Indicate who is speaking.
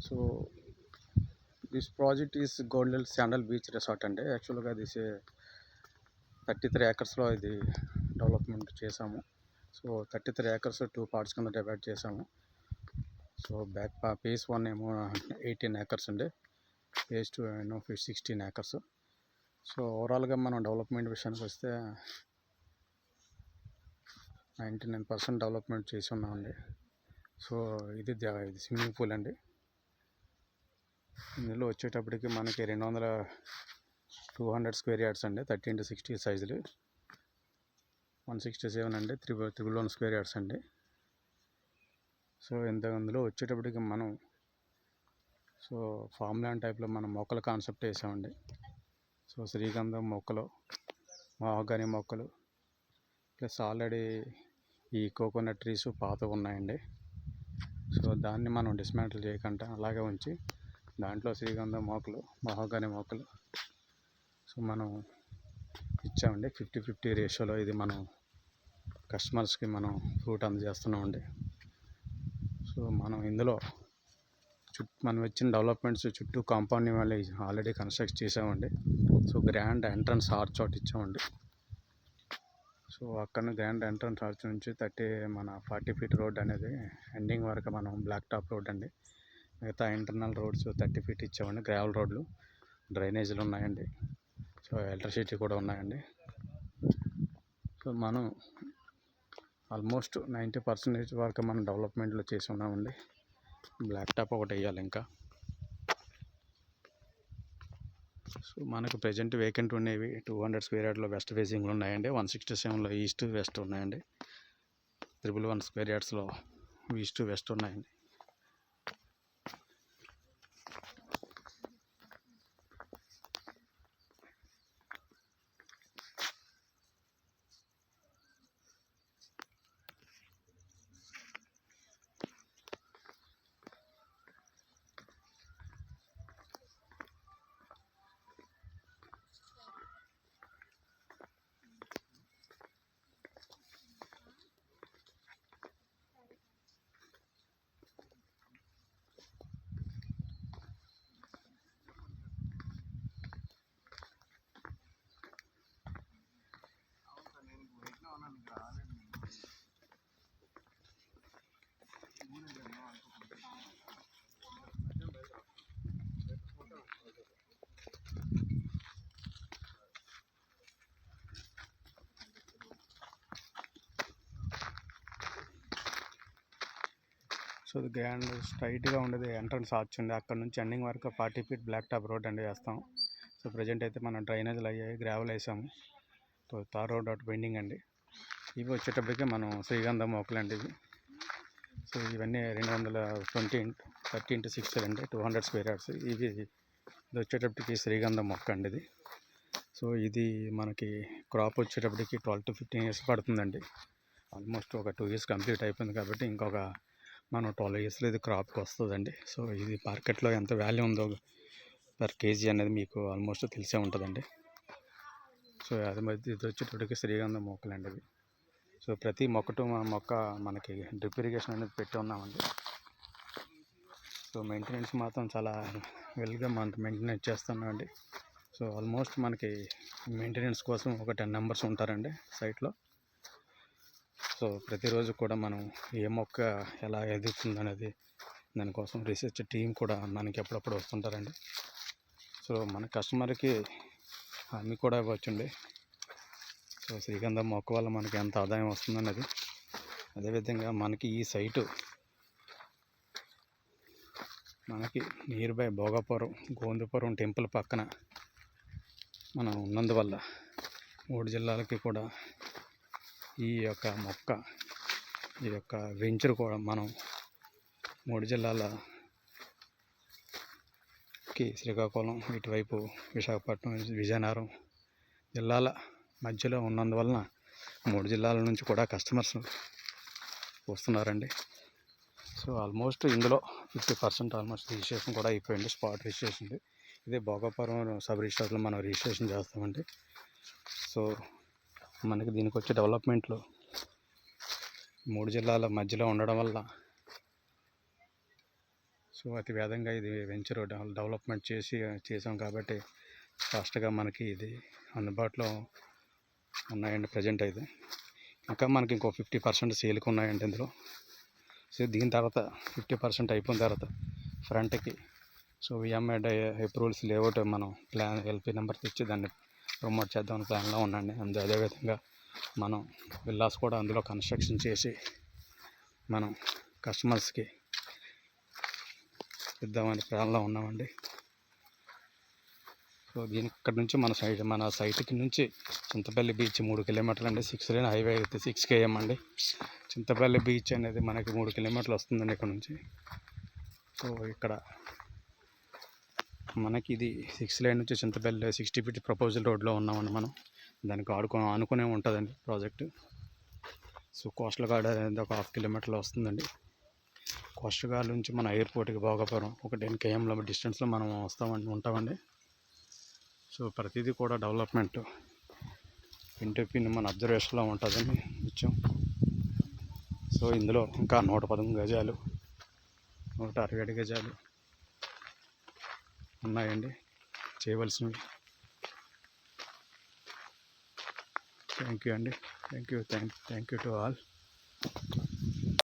Speaker 1: So this project is golden sandal beach resort అండి. యాక్చువల్గా this 33 ఏకర్స్లో ఇది డెవలప్మెంట్ చేసాము. సో 33 ఏకర్స్ 2 పార్ట్స్ కింద డివైడ్ చేసాము. సో ఫేజ్ 1 ఏమో 18 ఏకర్స్ అండి, ఫేజ్ 2 ఏమో 16 ఏకర్స్. సో ఓవరాల్గా మనం డెవలప్మెంట్ విషయానికి వస్తే 99% డెవలప్మెంట్ చేసి ఉన్నామండి. సో ఇది స్విమ్మింగ్ పూల్ అండి. ఇందులో వచ్చేటప్పటికి మనకి 200 స్క్వేర్ యార్డ్స్ అండి, 30x60 సైజులు. 167 అండి, 311 స్క్వేర్ యార్డ్స్ అండి. సో అందులో వచ్చేటప్పటికి మనం ఫామ్ ల్యాండ్ టైప్లో మనం మొక్కల కాన్సెప్ట్ వేసామండి. సో శ్రీగంధం మొక్కలు, మహాగని మొక్కలు, ప్లస్ ఆల్రెడీ ఈ కోకోనట్ ట్రీస్ పాతవి ఉన్నాయండి. సో దాన్ని మనం డిస్మాంటిల్ చేయకుండా అలాగే ఉంచి దాంట్లో శ్రీగంధం మొక్కలు, మహాగని మొక్కలు సో మనం ఇచ్చామండి. 50-50 రేషియోలో ఇది మనం కస్టమర్స్కి మనం ఫ్రూట్ అందజేస్తున్నామండి. సో మనం ఇందులో మనం ఇచ్చిన డెవలప్మెంట్స్ చుట్టూ కాంపౌండ్ వాళ్ళు ఆల్రెడీ కన్స్ట్రక్ట్ చేసామండి. సో గ్రాండ్ ఎంట్రన్స్ ఆర్చ్ ఒకటి ఇచ్చామండి. సో అక్కడ గ్రాండ్ ఎంట్రన్స్ ఆర్చ్ నుంచి 40 ఫీట్ రోడ్ అనేది ఎండింగ్ వరకు మనం బ్లాక్ టాప్ రోడ్ అండి. మిగతా ఇంటర్నల్ రోడ్స్ 30 ఫీట్ ఇచ్చామండి. గ్రావెల్ రోడ్లు, డ్రైనేజీలు ఉన్నాయండి. సో ఎలక్ట్రిసిటీ కూడా ఉన్నాయండి. సో మనం ఆల్మోస్ట్ 90% వరకు మనం డెవలప్మెంట్లో చేసి ఉన్నామండి. బ్లాక్ టాప్ ఒకటి వేయాలి ఇంకా. సో మనకు ప్రజెంట్ వేకెంట్ ఉండేవి 200 స్క్వేర్ యార్డ్లో వెస్ట్ ఫేసింగ్లో ఉన్నాయండి, 167లో ఈస్ట్ వెస్ట్ ఉన్నాయండి, 111 స్క్వేర్ యార్డ్స్లో ఈస్ట్ వెస్ట్ ఉన్నాయండి. సో ఇది గ్రాండ్ స్ట్రైట్గా ఉండేది ఎంట్రన్స్ ఆర్చ్ అండి. అక్కడ నుంచి ఎండింగ్ వరకు 40 ఫీట్ బ్లాక్ టాప్ రోడ్ అండి వేస్తాం. సో ప్రజెంట్ అయితే మనం డ్రైనేజ్లు అయ్యాయి, గ్రావెల్ వేసాము. So tar road out bending అండి. ఇవి వచ్చేటప్పటికి మనం శ్రీగంధం మొక్కలు అండి ఇవి. సో ఇవన్నీ 30x6 అండి, 200 స్క్వేర్ యార్డ్స్. ఇది వచ్చేటప్పటికి శ్రీగంధం మొక్క అండి ఇది. సో ఇది మనకి క్రాప్ వచ్చేటప్పటికి 12 to 15 years పడుతుందండి. ఆల్మోస్ట్ ఒక 2 years కంప్లీట్ అయిపోయింది కాబట్టి ఇంకొక మనం 12 yearsలో ఇది క్రాప్కి వస్తుందండి. సో ఇది మార్కెట్లో ఎంత వాల్యూ ఉందో పర్ కేజీ అనేది మీకు ఆల్మోస్ట్ తెలిసే ఉంటుందండి. సో అది ఇది వచ్చేటప్పటికి శ్రీగంధం మొక్కలు అండి ఇవి. సో ప్రతి మొక్క మనకి డ్రిప్ ఇరిగేషన్ అనేది పెట్టి ఉన్నామండి. సో మెయింటెనెన్స్ మాత్రం చాలా వెల్గా మనం మెయింటెనెన్స్ చేస్తున్నామండి. సో ఆల్మోస్ట్ మనకి మెయింటెనెన్స్ కోసం ఒక 10 members ఉంటారండి సైట్లో. సో ప్రతిరోజు కూడా మనం ఏ మొక్క ఎలా ఎదుగుతుంది అనేది దానికోసం రీసెర్చ్ టీం కూడా మనకి ఎప్పుడప్పుడు వస్తుంటారండి. సో మన కస్టమర్కి హామీ కూడా ఇవ్వచ్చండి. సో శ్రీగంధం మొక్క వల్ల మనకి ఎంత ఆదాయం వస్తుందన్నది. అదేవిధంగా మనకి ఈ సైటు మనకి near by Bhogapuram, Govindapuram temple పక్కన మనం ఉన్నందువల్ల 3 జిల్లాలకి కూడా ఈ యొక్క మొక్క, ఈ యొక్క వెంచర్ కూడా మనం 3 జిల్లాలకి శ్రీకాకుళం, ఇటువైపు విశాఖపట్నం, విజయనగరం జిల్లాల మధ్యలో ఉన్నందువలన 3 జిల్లాల నుంచి కూడా కస్టమర్స్ వస్తున్నారండి. సో ఆల్మోస్ట్ ఇందులో 50% ఆల్మోస్ట్ రిజిస్ట్రేషన్ కూడా అయిపోయింది, స్పాట్ రిజిస్ట్రేషన్. ఇదే భోగాపురం సబ్ రిజిస్టర్లో మనం రిజిస్ట్రేషన్ చేస్తామండి. సో మనకి దీనికి వచ్చే డెవలప్మెంట్లో 3 జిల్లాల మధ్యలో ఉండడం వల్ల సో అతి వేగంగా ఇది వెంచర్ డెవలప్మెంట్ చేసాం కాబట్టి ఫాస్ట్గా మనకి ఇది అందుబాటులో ఉన్నాయండి ప్రజెంట్ అయితే. ఇంకా మనకి ఇంకో 50% సేల్కి ఉన్నాయండి ఇందులో. సో దీని తర్వాత 50% అయిపోయిన తర్వాత ఫ్రంట్కి సో విఎంఐ అప్రూవల్స్ లేఅవుట్ మనం ప్లాన్ ఎల్పి నెంబర్ తెచ్చి దాన్ని ప్రమోట్ చేద్దామని ప్లాన్లో ఉండండి. అదేవిధంగా మనం విల్లాస్ కూడా అందులో కన్స్ట్రక్షన్ చేసి మనం కస్టమర్స్కి ఇద్దామని ప్లాన్లో ఉన్నామండి. సో దీనికి ఇక్కడ నుంచి మన సైట్కి నుంచి చింతపల్లి బీచ్ 3 కిలోమీటర్లు అండి. 6 లేన్ హైవే అయితే 6 km అండి. చింతపల్లి బీచ్ అనేది మనకి 3 కిలోమీటర్లు వస్తుందండి ఇక్కడ నుంచి. సో ఇక్కడ మనకి ఇది 6 లేన్ నుంచి చింతపల్లి 60 feet ప్రపోజల్ రోడ్లో ఉన్నామండి మనం. దానికి ఆనుకునే ఉంటుందండి ప్రాజెక్టు. సో కోస్టల్ గార్డ్ అనేది ఒక 1/2 kilometer వస్తుందండి. కోస్టల్ గార్డ్ నుంచి మన ఎయిర్పోర్ట్కి భోగాపురం ఒక 10 km డిస్టెన్స్లో మనం ఉంటామండి. సో ప్రతిదీ కూడా డెవలప్మెంట్ పిన్ మన అబ్జర్వేషన్లో ఉంటుందండి నిత్యం. సో ఇందులో ఇంకా 113 గజాలు 167 గజాలు ఉన్నాయండి చేయవలసినవి. థ్యాంక్ యూ అండి. Thank you to all.